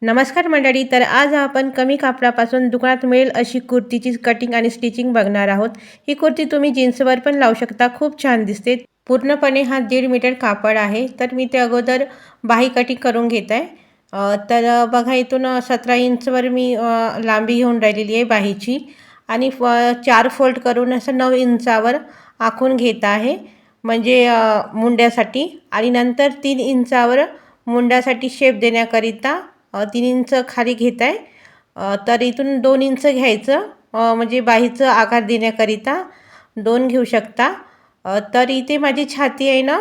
नमस्कार मंडळी. तर आज आपण कमी कापडापासून दुकानात मिळेल अशी कुर्तीची कटिंग आणि स्टिचिंग बघणार आहोत. ही कुर्ती तुम्ही जीन्सवर पण लावू शकता, खूप छान दिसते. पूर्णपणे हा 1.5 मीटर कापड आहे. तर मी ते अगोदर बाही कटिंग करून घेत आहे. बघा इथून 17 इंचवर मी लांबी घेऊन राहिलेली आहे बाहीची आणि 4 फोल्ड करून असं 9 इंचावर आखून घेत आहे, म्हणजे मुंड्यासाठी. आणि नंतर 3 इंचावर मुंड्यासाठी शेप देण्याकरिता 3 इंच खाली घेत आहे. तर इथून 2 इंच घ्यायचं, म्हणजे बाहीचं आकार देण्याकरिता 2 घेऊ शकता. तर इथे माझी छाती आहे ना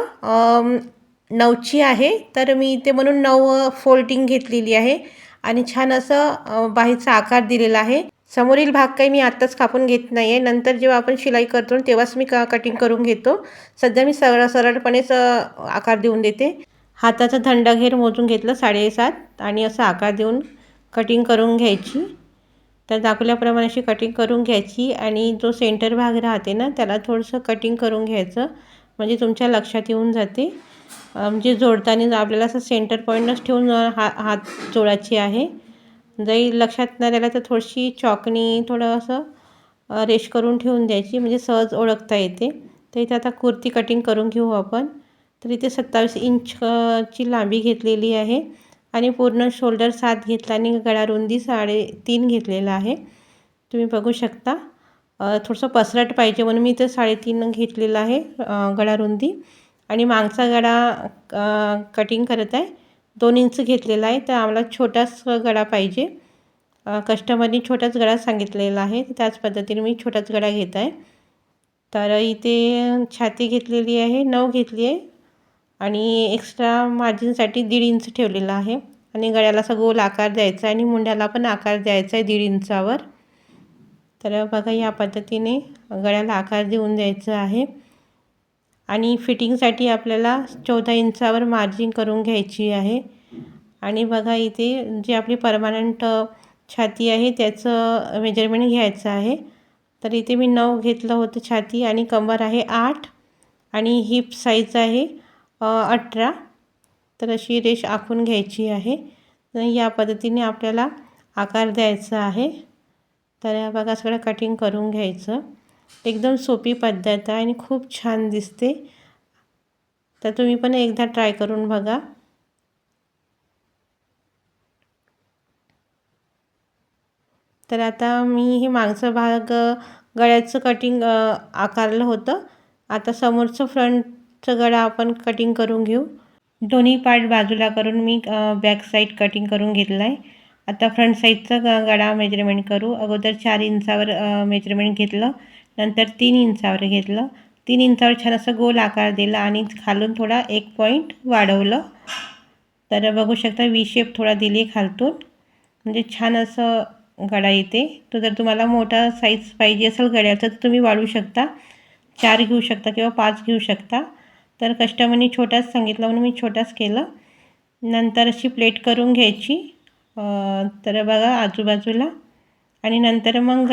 9ची आहे. तर मी इथे म्हणून 9 फोल्डिंग घेतलेली आहे आणि छान असं बाहीचा आकार दिलेला आहे. समोरील भाग काही मी आत्ताच कापून घेत नाही आहे. नंतर जेव्हा आपण शिलाई करतो तेव्हाच मी कटिंग करून घेतो. सध्या मी सरळपणेच आकार देऊन देते. हाताचा थंडघेर मोजून घेतलं 7.5 आणि असा आकार देऊन कटिंग करून घ्यायची. तर दाखवल्याप्रमाणे अशी कटिंग करून घ्यायची आणि जो सेंटर भाग राहते ना त्याला थोडंसं कटिंग करून घ्यायचं, म्हणजे तुमच्या लक्षात येऊन जाते. म्हणजे जोडताना आपल्याला असं सेंटर पॉईंटच ठेवून हात जोडायची आहे. जरी लक्षात न राहिलं तर थोडीशी चॉकनी थोडं असं रेष करून ठेवून द्यायची, म्हणजे सहज ओळखता येते. तर इथे आता कुर्ती कटिंग करून घेऊ आपण. तर इथे 27 इंचची लांबी घेतलेली आहे आणि पूर्ण शोल्डर 7 घेतला आणि गळा रुंदी 3.5 घेतलेला आहे. तुम्ही बघू शकता. थोडंसं पसरट पाहिजे म्हणून मी इथे 3.5 घेतलेला आहे गळा रुंदी. आणि मागचा गळा कटिंग करत आहे 2 इंच घेतलेला आहे. तर आम्हाला छोटाच गळा पाहिजे. कस्टमरनी छोटाच गळा सांगितलेला आहे, त्याच पद्धतीने मी छोटाच गळा घेत आहे. तर इथे छाती घेतलेली आहे 9 घेतली आहे आणि एक्स्ट्रा मार्जिनसाठी 1.5 इंच ठेवलेला आहे. आणि गळ्याला असा गोल आकार द्यायचा आणि मुंड्याला पण आकार द्यायचा आहे 1.5 इंचावर. तर बघा या पद्धतीने गळ्याला आकार देऊन द्यायचा आहे. आणि फिटिंगसाठी आपल्याला 14 इंचावर मार्जिन करून घ्यायची आहे. आणि बघा इथे जी आपली परमनंट छाती आहे त्याचं मेजरमेंट घ्यायचं आहे. तर इथे मी 9 घेतलं होतं छाती आणि कंबर आहे 8 आणि हिप साईज आहे 18. तर अशी रेष आखून घ्यायची आहे. तर या पद्धतीने आपल्याला आकार द्यायचा आहे. तर बघा सगळं कटिंग करून घ्यायचं. एकदम सोपी पद्धत आहे आणि खूप छान दिसते. तर तुम्ही पण एकदा ट्राय करून बघा. तर आता मी हे मागचा भाग गळ्याचं कटिंग आकारलं होतं. आता समोरचं फ्रंटचं गळा आपण कटिंग करून घेऊ. दोन्ही पार्ट बाजूला करून मी बॅक साईड कटिंग करून घेतला आहे. आता फ्रंट साईडचा गळा मेजरमेंट करू. अगोदर 4 इंचावर मेजरमेंट घेतलं, नंतर 3 इंचावर घेतलं. 3 इंचावर छान असं गोल आकार दिला आणि खालून थोडा 1 पॉईंट वाढवलं. तर बघू शकता व्ही शेप थोडा दिली खालतून, म्हणजे छान असं गळा येते. तो जर तुम्हाला मोठा साईज पाहिजे असेल गळ्याचा तर तुम्ही वाढवू शकता. 4 घेऊ शकता किंवा 5 घेऊ शकता. तर कस्टमरनी छोटाच सांगितलं म्हणून मी छोटाच केलं. नंतर अशी प्लेट करून घ्यायची. तर बघा आजूबाजूला. आणि नंतर मग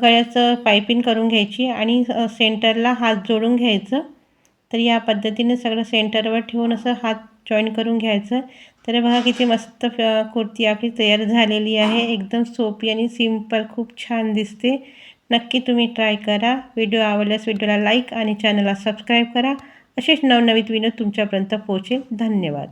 गळ्याचं पायपिंग करून घ्यायची आणि सेंटरला हात जोडून घ्यायचं. तर या पद्धतीने सगळं सेंटरवर ठेवून असं हात जॉईन करून घ्यायचं. तर बघा किती मस्त कुर्ती आपली तयार झालेली आहे. एकदम सोपी आणि सिंपल, खूप छान दिसते. नक्की तुम्ही ट्राय करा. व्हिडिओ आवडल्यास व्हिडिओला लाईक आणि चॅनलला सबस्क्राईब करा. असेच नवनवीन व्हिडिओ तुमच्यापर्यंत पोहोचेल. धन्यवाद.